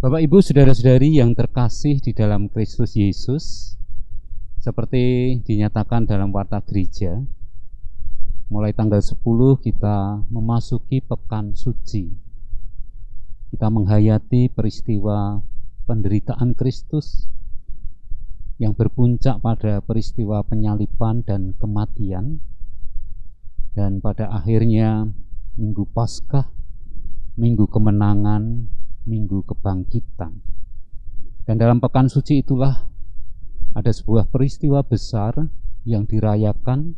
Bapak, Ibu, saudara-saudari yang terkasih di dalam Kristus Yesus, seperti dinyatakan dalam Warta Gereja, mulai tanggal 10 kita memasuki Pekan Suci. Kita menghayati peristiwa penderitaan Kristus yang berpuncak pada peristiwa penyaliban dan kematian, dan pada akhirnya Minggu Paskah, Minggu Kemenangan, Minggu Kebangkitan. Dan dalam Pekan Suci itulah ada sebuah peristiwa besar yang dirayakan,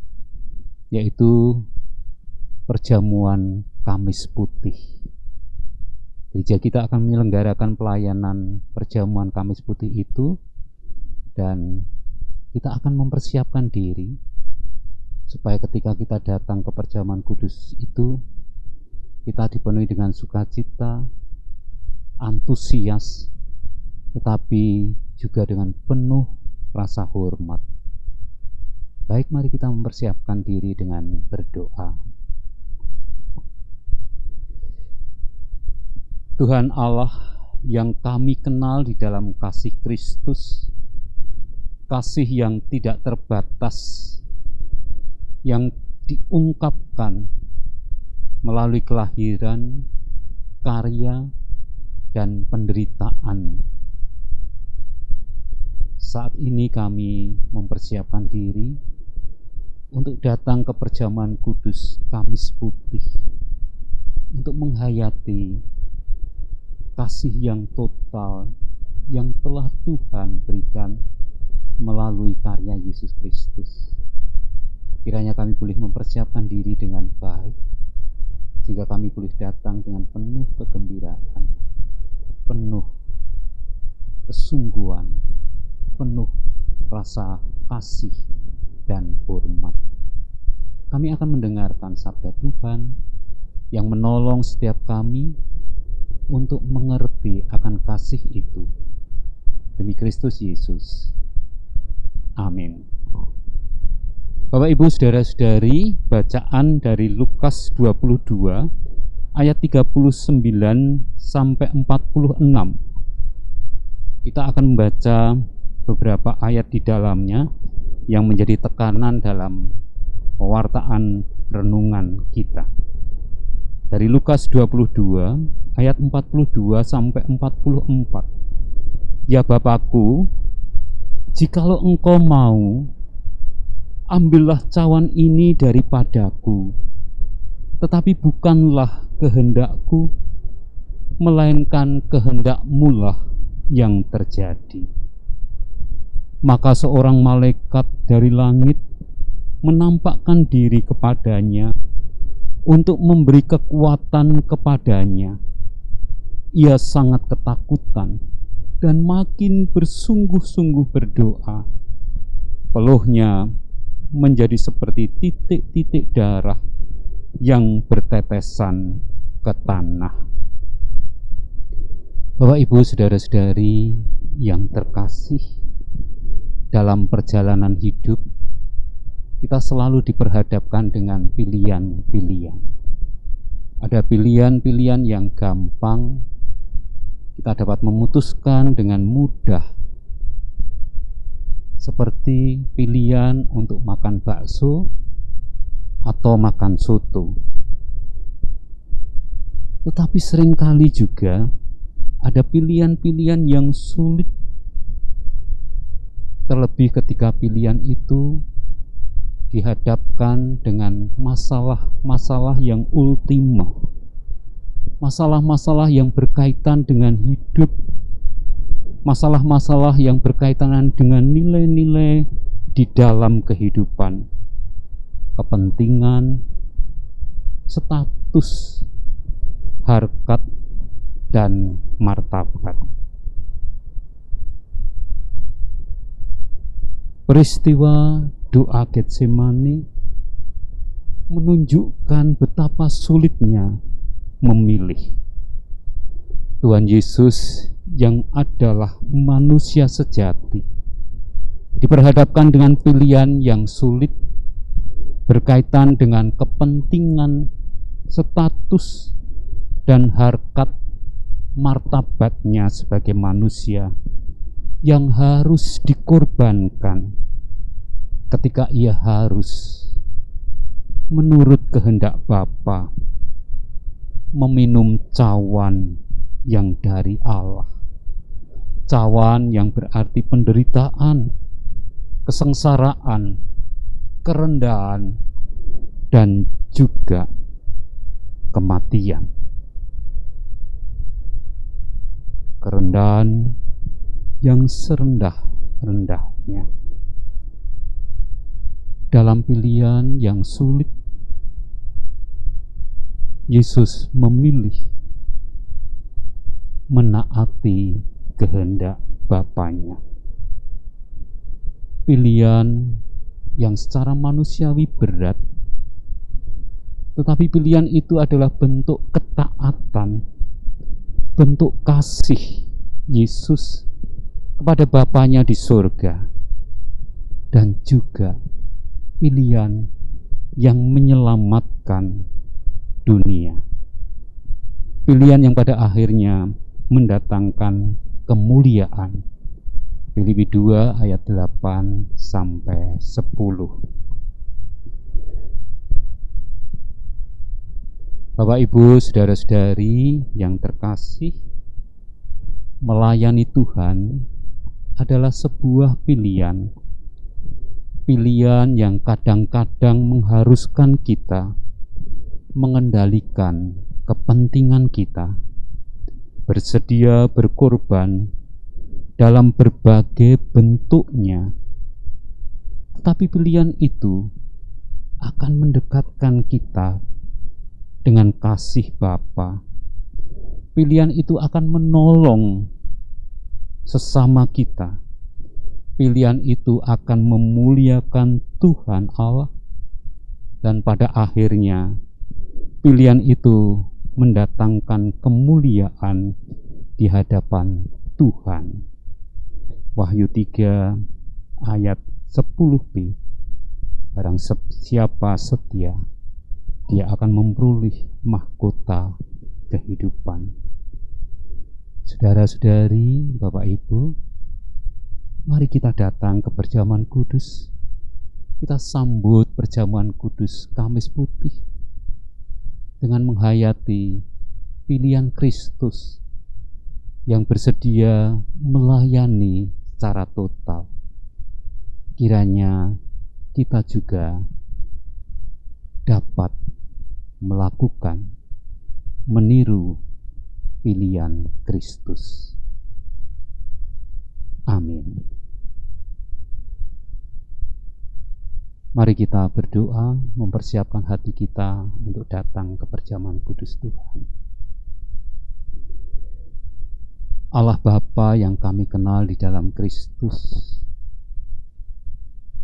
yaitu perjamuan Kamis Putih. Gereja kita akan menyelenggarakan pelayanan perjamuan Kamis Putih itu, dan kita akan mempersiapkan diri supaya ketika kita datang ke perjamuan kudus itu, kita dipenuhi dengan sukacita, antusias, tetapi juga dengan penuh rasa hormat. Baik, mari kita mempersiapkan diri dengan berdoa. Tuhan Allah yang kami kenal di dalam kasih Kristus, kasih yang tidak terbatas, yang diungkapkan melalui kelahiran, karya, dan penderitaan. Saat ini kami mempersiapkan diri untuk datang ke perjamuan kudus Kamis Putih, untuk menghayati kasih yang total yang telah Tuhan berikan melalui karya Yesus Kristus. Kiranya kami boleh mempersiapkan diri dengan baik, sehingga kami boleh datang dengan penuh kegembiraan, penuh kesungguhan, penuh rasa kasih dan hormat. Kami akan mendengarkan sabda Tuhan yang menolong setiap kami untuk mengerti akan kasih itu. Demi Kristus Yesus. Amin. Bapak, Ibu, saudara-saudari, bacaan dari Lukas 22 ayat 39 sampai 46. Kita akan membaca beberapa ayat di dalamnya yang menjadi tekanan dalam pewartaan renungan kita. Dari Lukas 22 ayat 42 sampai 44. Ya Bapakku, jikalau engkau mau, ambillah cawan ini daripadaku, tetapi bukanlah kehendakku, melainkan kehendak-Mu-lah yang terjadi. Maka seorang malaikat dari langit menampakkan diri kepadanya untuk memberi kekuatan kepadanya. Ia sangat ketakutan dan makin bersungguh-sungguh berdoa. Peluhnya menjadi seperti titik-titik darah yang bertetesan ke tanah. Bapak, Ibu, saudara-saudari yang terkasih, dalam perjalanan hidup kita selalu diperhadapkan dengan pilihan-pilihan. Ada pilihan-pilihan yang gampang kita dapat memutuskan dengan mudah, seperti pilihan untuk makan bakso atau makan soto. Tetapi seringkali juga ada pilihan-pilihan yang sulit, terlebih ketika pilihan itu dihadapkan dengan masalah-masalah yang ultima, masalah-masalah yang berkaitan dengan hidup, masalah-masalah yang berkaitan dengan nilai-nilai di dalam kehidupan, kepentingan, status, harkat, dan martabat. Peristiwa doa Getsemani menunjukkan betapa sulitnya memilih. Tuhan Yesus yang adalah manusia sejati diperhadapkan dengan pilihan yang sulit berkaitan dengan kepentingan, status, dan harkat martabatnya sebagai manusia yang harus dikorbankan ketika ia harus menurut kehendak Bapa meminum cawan yang dari Allah. Cawan yang berarti penderitaan, kesengsaraan, kerendahan, dan juga kematian. Kerendahan yang serendah-rendahnya dalam pilihan yang sulit. Yesus memilih menaati kehendak Bapanya. Pilihan yang secara manusiawi berat, tetapi pilihan itu adalah bentuk ketaatan, bentuk kasih Yesus kepada Bapanya di surga, dan juga pilihan yang menyelamatkan dunia. Pilihan yang pada akhirnya mendatangkan kemuliaan. Filipi 2 ayat 8 sampai 10. Bapak, Ibu, saudara-saudari yang terkasih, melayani Tuhan adalah sebuah pilihan. Pilihan yang kadang-kadang mengharuskan kita mengendalikan kepentingan kita, bersedia berkorban dalam berbagai bentuknya. Tetapi pilihan itu akan mendekatkan kita dengan kasih Bapa. Pilihan itu akan menolong sesama kita. Pilihan itu akan memuliakan Tuhan Allah, dan pada akhirnya pilihan itu mendatangkan kemuliaan di hadapan Tuhan. Wahyu 3 ayat 10b, barang siapa setia, dia akan memperoleh mahkota kehidupan. Saudara-saudari, Bapak Ibu, mari kita datang ke perjamuan kudus. Kita sambut perjamuan kudus Kamis Putih dengan menghayati pilihan Kristus yang bersedia melayani secara total. Kiranya kita juga dapat melakukan, meniru pilihan Kristus. Amin. Mari kita berdoa, mempersiapkan hati kita untuk datang ke perjamuan kudus Tuhan. Allah Bapa yang kami kenal di dalam Kristus,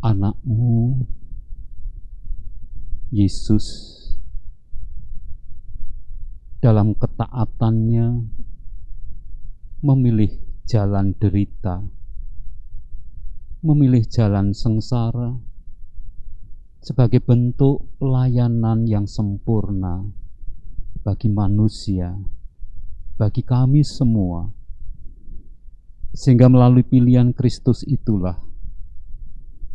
Anak-Mu Yesus dalam ketaatannya memilih jalan derita, memilih jalan sengsara sebagai bentuk pelayanan yang sempurna bagi manusia, bagi kami semua, sehingga melalui pilihan Kristus itulah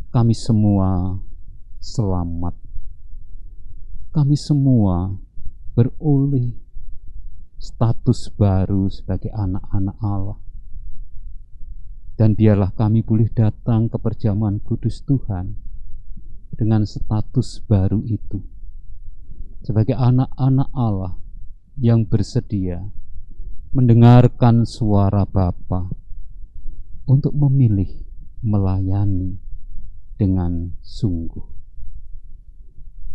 kami semua selamat. Kami semua beroleh status baru sebagai anak-anak Allah. Dan biarlah kami boleh datang ke perjamuan kudus Tuhan dengan status baru itu, sebagai anak-anak Allah yang bersedia mendengarkan suara Bapa untuk memilih melayani dengan sungguh.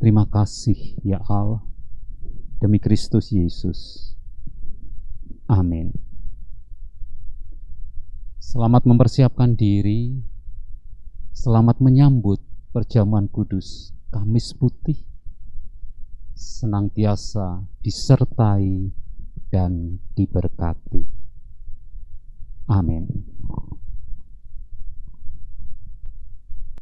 Terima kasih ya Allah, demi Kristus Yesus. Amin. Selamat mempersiapkan diri, selamat menyambut perjamuan kudus Kamis Putih, senantiasa disertai dan diberkati. Amin.